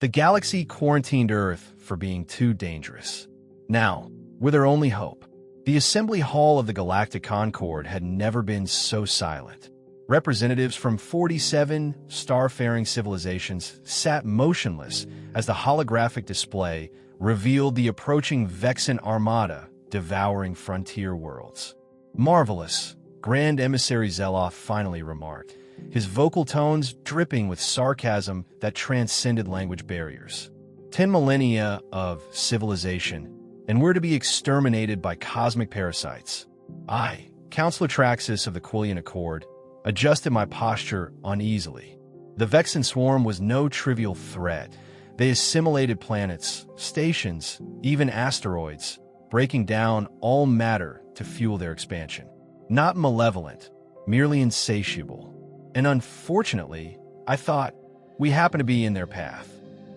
The galaxy quarantined Earth for being too dangerous. Now, we're their only hope. The assembly hall of the Galactic Concord had never been so silent. Representatives from 47 starfaring civilizations sat motionless as the holographic display revealed the approaching Vexxan armada devouring frontier worlds. "Marvelous," Grand Emissary Zeloth finally remarked, his vocal tones dripping with sarcasm that transcended language barriers. 10 millennia of civilization, and we're to be exterminated by cosmic parasites. I, Councilor Traxus of the Quillian Accord, adjusted my posture uneasily. The Vexxan Swarm was no trivial threat. They assimilated planets, stations, even asteroids, breaking down all matter to fuel their expansion. Not malevolent, merely insatiable. And unfortunately, I thought, we happen to be in their path.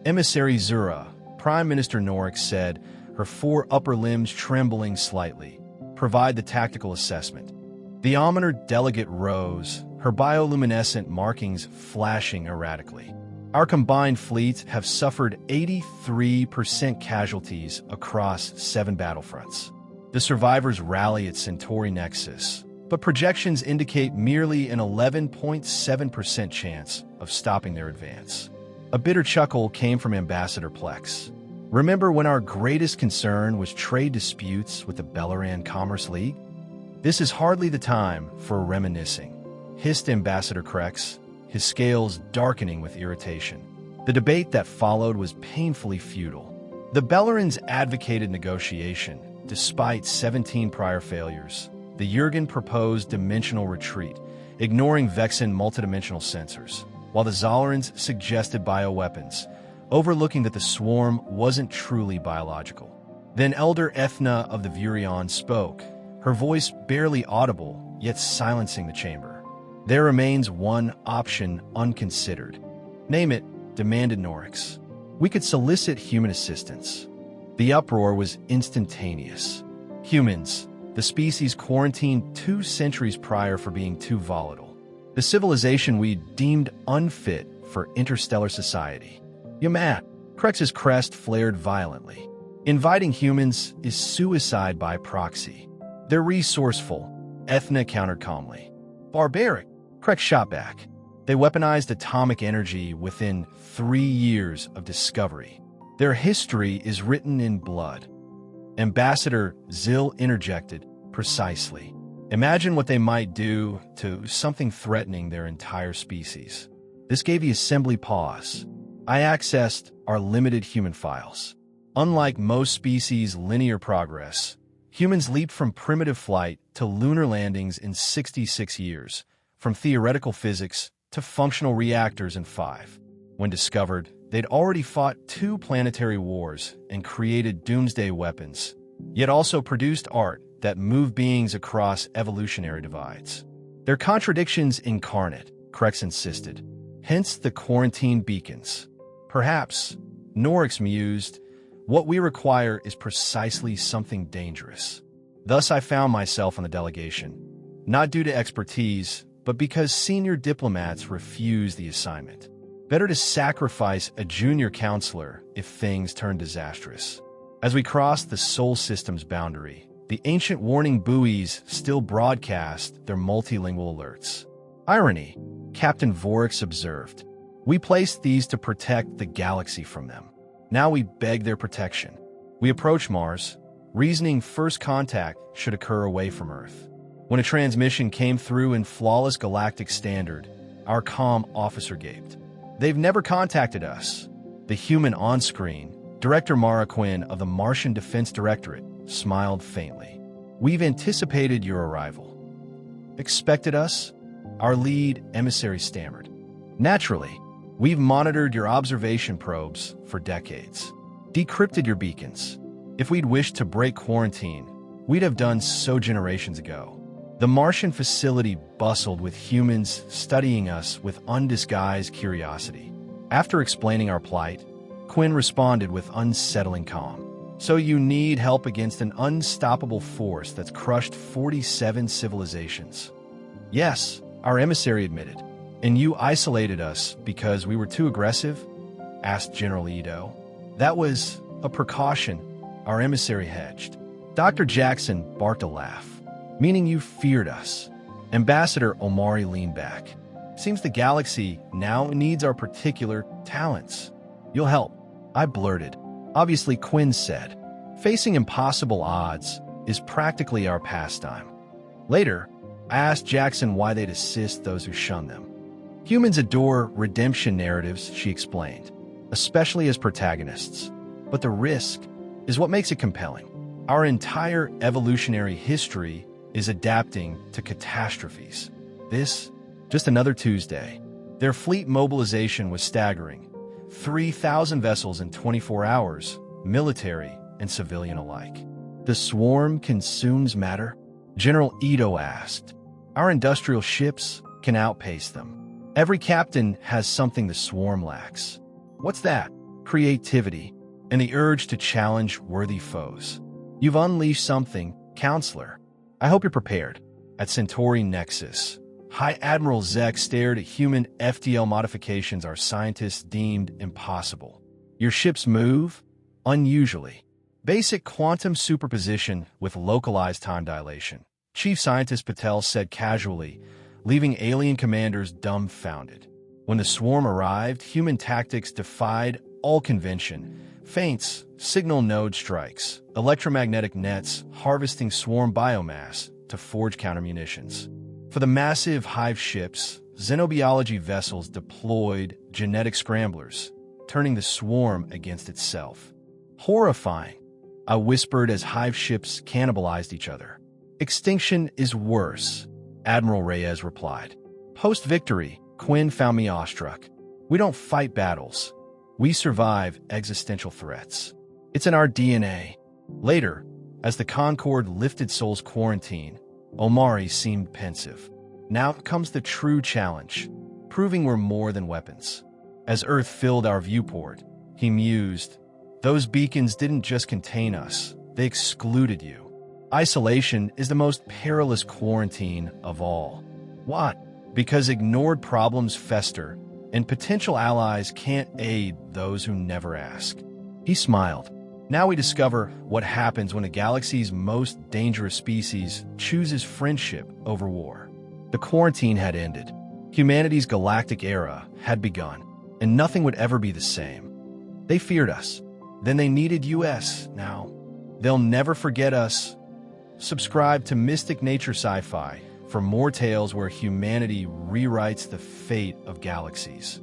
Emissary Zura, Prime Minister Norix said, her 4 upper limbs trembling slightly. "Provide the tactical assessment." The Omnor delegate rose, her bioluminescent markings flashing erratically. "Our combined fleets have suffered 83% casualties across 7 battlefronts. The survivors rally at Centauri Nexus, but projections indicate merely an 11.7% chance of stopping their advance." A bitter chuckle came from Ambassador Plex. "Remember when our greatest concern was trade disputes with the Bellaran Commerce League? This is hardly the time for reminiscing," hissed Ambassador Krex, his scales darkening with irritation. The debate that followed was painfully futile. The Bellarans advocated negotiation, despite 17 prior failures. The Jurgen proposed dimensional retreat, ignoring Vexxan multidimensional sensors, while the Zolarans suggested bioweapons, overlooking that the swarm wasn't truly biological. Then Elder Ethna of the Vurion spoke, her voice barely audible, yet silencing the chamber. "There remains one option unconsidered." "Name it," demanded Norix. "We could solicit human assistance." The uproar was instantaneous. Humans, the species quarantined 2 centuries prior for being too volatile. The civilization we deemed unfit for interstellar society. Yamat, Krex's crest flared violently. "Inviting humans is suicide by proxy." "They're resourceful," Ethna countered calmly. "Barbaric," Krex shot back. "They weaponized atomic energy within 3 years of discovery. Their history is written in blood." Ambassador Zill interjected, "Precisely. Imagine what they might do to something threatening their entire species." This gave the assembly pause. I accessed our limited human files. Unlike most species' linear progress, humans leaped from primitive flight to lunar landings in 66 years, from theoretical physics to functional reactors in 5. When discovered, they'd already fought 2 planetary wars and created doomsday weapons, yet also produced art that moved beings across evolutionary divides. "They're contradictions incarnate," Krex insisted. "Hence the quarantine beacons." "Perhaps," Norix mused, "what we require is precisely something dangerous." Thus I found myself on the delegation, not due to expertise, but because senior diplomats refused the assignment. Better to sacrifice a junior counselor if things turn disastrous. As we crossed the Sol System's boundary, the ancient warning buoys still broadcast their multilingual alerts. "Irony," Captain Vorix observed. "We placed these to protect the galaxy from them. Now we beg their protection." We approached Mars, reasoning first contact should occur away from Earth. When a transmission came through in flawless galactic standard, our comm officer gaped. "They've never contacted us." The human on-screen, Director Mara Quinn of the Martian Defense Directorate, smiled faintly. "We've anticipated your arrival." "Expected us?" Our lead emissary stammered. "Naturally. We've monitored your observation probes for decades. Decrypted your beacons. If we'd wished to break quarantine, we'd have done so generations ago." The Martian facility bustled with humans studying us with undisguised curiosity. After explaining our plight, Quinn responded with unsettling calm. "So you need help against an unstoppable force that's crushed 47 civilizations?" "Yes," our emissary admitted. "And you isolated us because we were too aggressive?" asked General Ito. That was a precaution, our emissary hedged. Dr. Jackson barked a laugh. Meaning you feared us. Ambassador Omari leaned back. Seems the galaxy now needs our particular talents. You'll help, I blurted. Obviously, Quinn said. Facing impossible odds is practically our pastime. Later, I asked Jackson why they'd assist those who shun them. Humans adore redemption narratives, she explained, especially as protagonists. But the risk is what makes it compelling. Our entire evolutionary history is adapting to catastrophes. This, just another Tuesday. Their fleet mobilization was staggering. 3,000 vessels in 24 hours, military and civilian alike. The swarm consumes matter? General Ito asked. Our industrial ships can outpace them. Every captain has something the swarm lacks. What's that? Creativity and the urge to challenge worthy foes. You've unleashed something, Counselor. I hope you're prepared. At Centauri Nexus, High Admiral Zek stared at human FTL modifications our scientists deemed impossible. Your ships move? Unusually. Basic quantum superposition with localized time dilation, Chief Scientist Patel said casually, leaving alien commanders dumbfounded. When the swarm arrived, human tactics defied all convention. Feints, signal node strikes, electromagnetic nets harvesting swarm biomass to forge countermunitions. For the massive hive ships, xenobiology vessels deployed genetic scramblers, turning the swarm against itself. Horrifying, I whispered as hive ships cannibalized each other. Extinction is worse, Admiral Reyes replied. Post-victory, Quinn found me awestruck. We don't fight battles. We survive existential threats. It's in our DNA. Later, as the Concord lifted Sol's quarantine, Omari seemed pensive. Now comes the true challenge, proving we're more than weapons. As Earth filled our viewport, he mused, those beacons didn't just contain us, they excluded you. Isolation is the most perilous quarantine of all. What? Because ignored problems fester, and potential allies can't aid those who never ask. He smiled. Now we discover what happens when a galaxy's most dangerous species chooses friendship over war. The quarantine had ended. Humanity's galactic era had begun, and nothing would ever be the same. They feared us. Then they needed us. Now, they'll never forget us. Subscribe to Mystic Nature Sci-Fi for more tales where humanity rewrites the fate of galaxies.